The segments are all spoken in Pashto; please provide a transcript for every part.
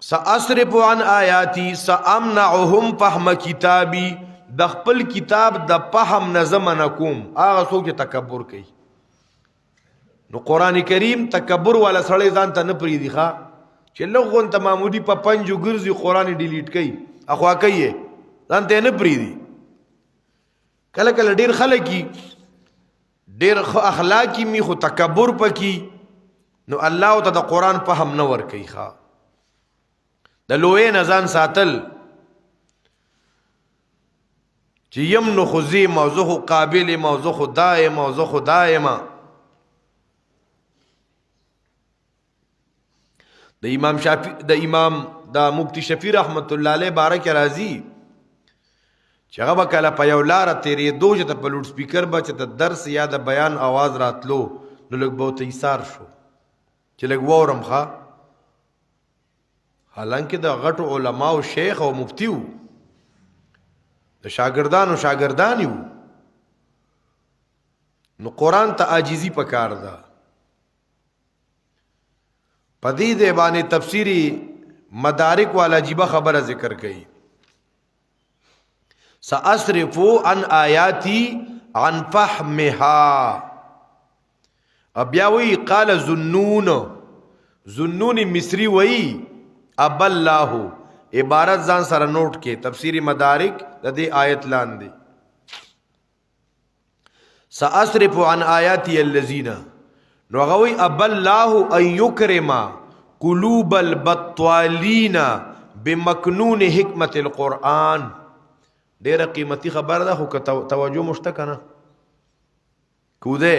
سأصرف عن آیاتی سأمنعهم فهم کتابی د خپل کتاب د فهم نظم نکوم هغه څوک چې تکبر کوي. نو قران کریم تکبر والا سړی ځان ته نه پریدي ښا چې لغون ته معمولی په پنجو ګرځي قران ډیلیټ کوي اخوا کوي ځان ته نه پریدي. کله کله ډیر خلک ډیر اخلاقی می خو تکبر پکې نو الله ته د قران فهم نه ور کوي ښا د لوی نزان ساتل چې یم نو خزی موضوع قابل موضوع دائم موضوع دائمه. د امام شافعی د مفتی شفیع رحمت الله علیه بارک راضی چې هغه کله په یو لار تیرې دوه ته په لوډ سپیکر بچ ته درس یا د بیان आवाज راتلو نو لږ بہت ایثار شو چې لږ وورم ښا حالانکه د غټو علما او شیخ او مفتی وو د شاګردان یو نو قران ته عاجزی پکار ده. پدې د باندې تفسیری مدارک والا عجیب خبره ذکر کړي سأصرفو عن آیاتی عن فهمها. بیا وی قال ذنون مصری وی اب الله عبارت ځان سره نوٹ کې تفسیری مدارک د دې آیت لاندې سأصرف عن آیاتی الذین نو غوی اب الله ان یکرم قلوب البطالین بمکنون حکمت القرآن. ډیره قیمتي خبر ده خو توجه مشته کنه کوده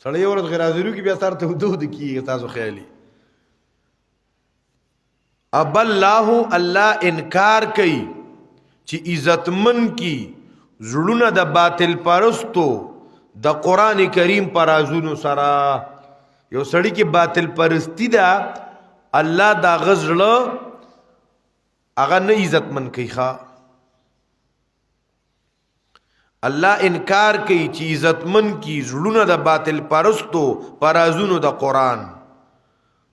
سړی ورځ غیر حاضرو کې بیا سره ته ودود کیږي تاسو خیالي. اب الله انکار کوي چې عزتمن کی زړونه د باطل پرستو د قران کریم پر ازونو سره یو سړی کې باطل پرستی ده الله دا غزړه هغه نه عزتمن کوي ښا. الله انکار کوي چې عزتمن کی زړونه د باطل پرستو پر ازونو د قران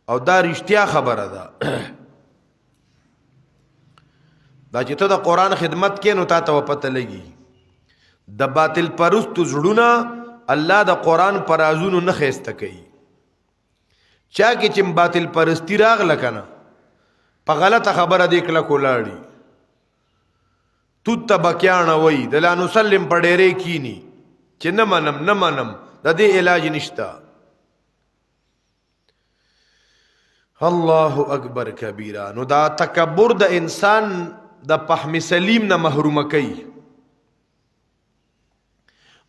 او دا رښتیا خبره ده دا چې ته د قران خدمت کې نو تا ته پته لګي د باطل پرستو زړونه الله د قران پر ازونو نه خېسته کوي. چا کې چې باطل پرستی راغله کنه په غلطه خبره دې کله کولاړي تو تبکیان وای د لا نسلم په ډېرې کینی چې نه منم د دې علاج نشتا. الله اکبر کبیره. نو دا تکبر د انسان د فهم سلیم نه محروم کوي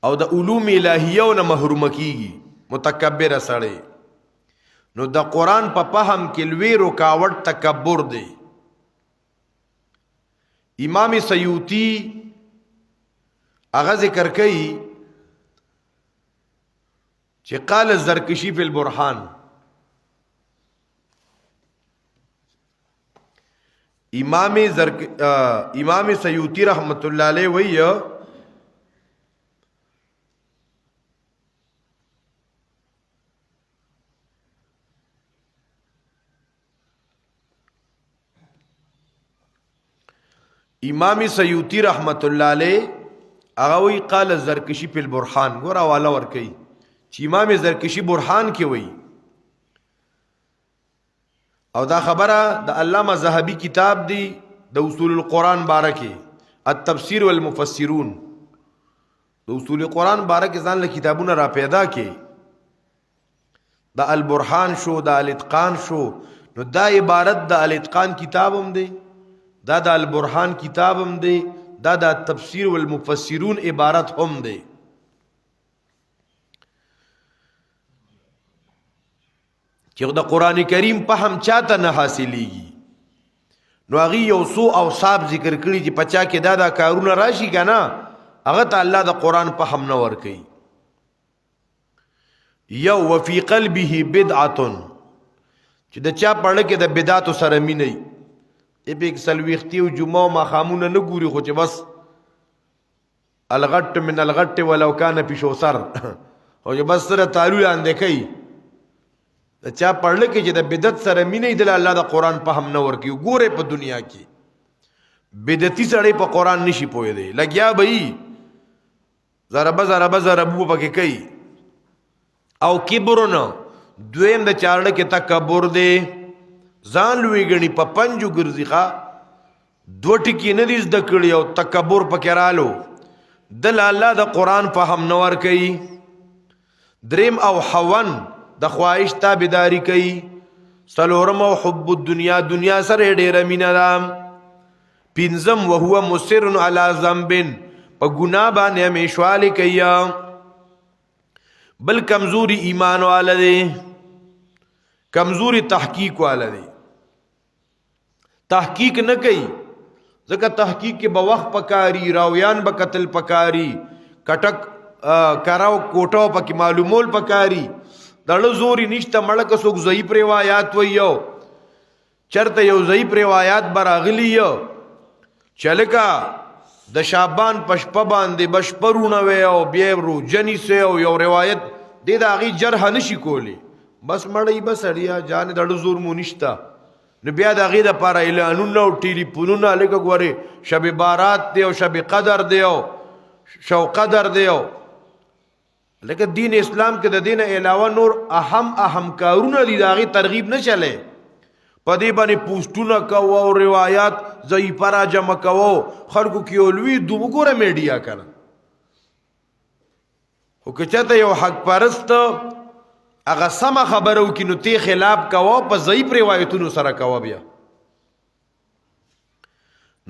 او د علوم الهیو نه محروم کیږي متکبر سړی. نو د قران په فهم کې لوی رکاوټ تکبر دی. امام سیوطی هغه ذکر کوي چې قال الزرکشی فی البرهان امام سیوطی رحمت الله علیه وی امام سیوطی رحمت الله علیه هغه وی قال الزرکشی فی البرهان ګور حواله ور کوي چې امام زرکشی برهان کې وی او دا خبره د علامه ذهبی کتاب دی د اصول القرآن بارکه التفسیر والمفسرون د اصول قرآن بارکه ځان له کتابونه را پیدا کې د البرهان شو د الاتقان شو نو دا عبارت د الاتقان کتاب هم دی دا د البرهان کتاب هم دی دا د تفسیر والمفسرون عبارت هم دی. چې د قران کریم په هم چاته نه حاصلېږي نو هغه یو سو اوصاف ذکر کړي چې پچا کې دا کارونه راشي کنه هغه ته الله د قران په هم نه ور کوي. یو وفي قلبه بدعه چې د چا پړه کې د بدعت سره مینه ایبک سلويختي او جمعه ما خامونه نه ګوري خو چې بس الغټ من الغټ ولو کان في شوسر او چې بس سره تعالو لاندې کوي د چا پړل کې چې د بدعت سره مینې د الله د قران په هم نه ورکی ګوره په دنیا کې بدعتي سړی په قران نشي پوي دی لګیا به ضربو پکې کوي او کبرونه دویم د چاړه کې تکبر دی ځان لوی غني په پنجو ګرځي ښا دو ټکی نه دي زده کړی او تکبر پکې رالو دل الله د قران په هم نور کوي دریم او حون د خواهش تابعداري کوي څلورم او حب الدنیا دنیا سره ډېر مینه ده پنځم وهو مصر علی ذنب په ګناه باندې همیشواله کوي بل کمزوری ایمان والا دی کمزوری تحقیق والا دی تحقیق نه کوي ځکه تحقیق کې به وخت پکاري راویان به قتل پکاري کټک کراو کوټو پکې معلومول پکاري دړو زوري نشته مړک سوک ضعیف روایت ویو چرته یو ضعیف روایت براغلی یو چلکا د شعبان پشپ باندې بشپرونه وی او بیا ورو جنی سه او یو روایت د داغي جرح نشي کولی بس مړی بس اړیا جان دړو زور مو نشتا نو بیا داغي د پاره اعلانونه او ټلیفونونه لکه غوري شب بارات دی او شب قدر دی او شو قدر دی او لکه دین اسلام کې د دین علاوه نور اهم کارونه دي داغي ترغیب نه چلے پدې باندې پوسټونه کوو او روایت ضعیف را جمع کوو خلکو کې اولوی دوګوره میډیا کړه او که چاته یو حق پرست هغه سم خبرو کې نو تی خلاف کوو په ضعیف روایتونو سره کوو بیا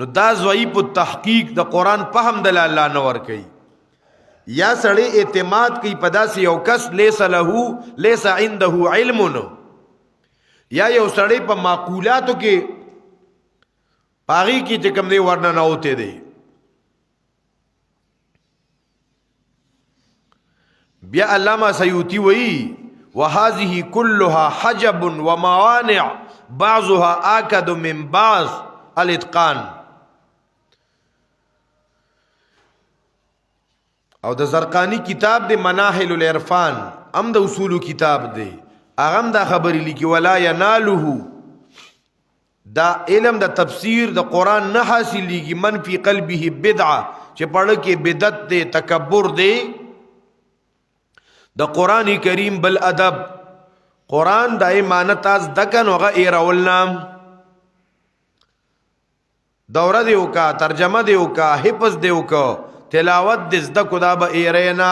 نو دا ضعیف التحقیق د قران په هم د الله نور کوي یا سړی اعتماد کوي په داسې یو کس لیس عنده علم یا یو سړی په معقولاتو کې پاغي کې چې کوم دی ورنه نه ہوتے دی بیا علامہ سیوطی وی وهذه كلها حجب وموانع بعضها آكد من بعض الاتقان او د زرقانی کتاب دی مناحل العرفان ام د اصول کتاب دی اغم دا خبری لیکی ولا ینالوه دا علم د تفسیر د قرآن نه حاصل لیگی من فی قلبه بدعا چه پڑھ کے بدت دے تکبر دے د قرآن کریم بل ادب قرآن دا ایمانت از دکن وغا ایرولنام دورہ دیو کا ترجمہ دیو کا حفظ دیو کا تلاوت دزدکو دا با ایرینا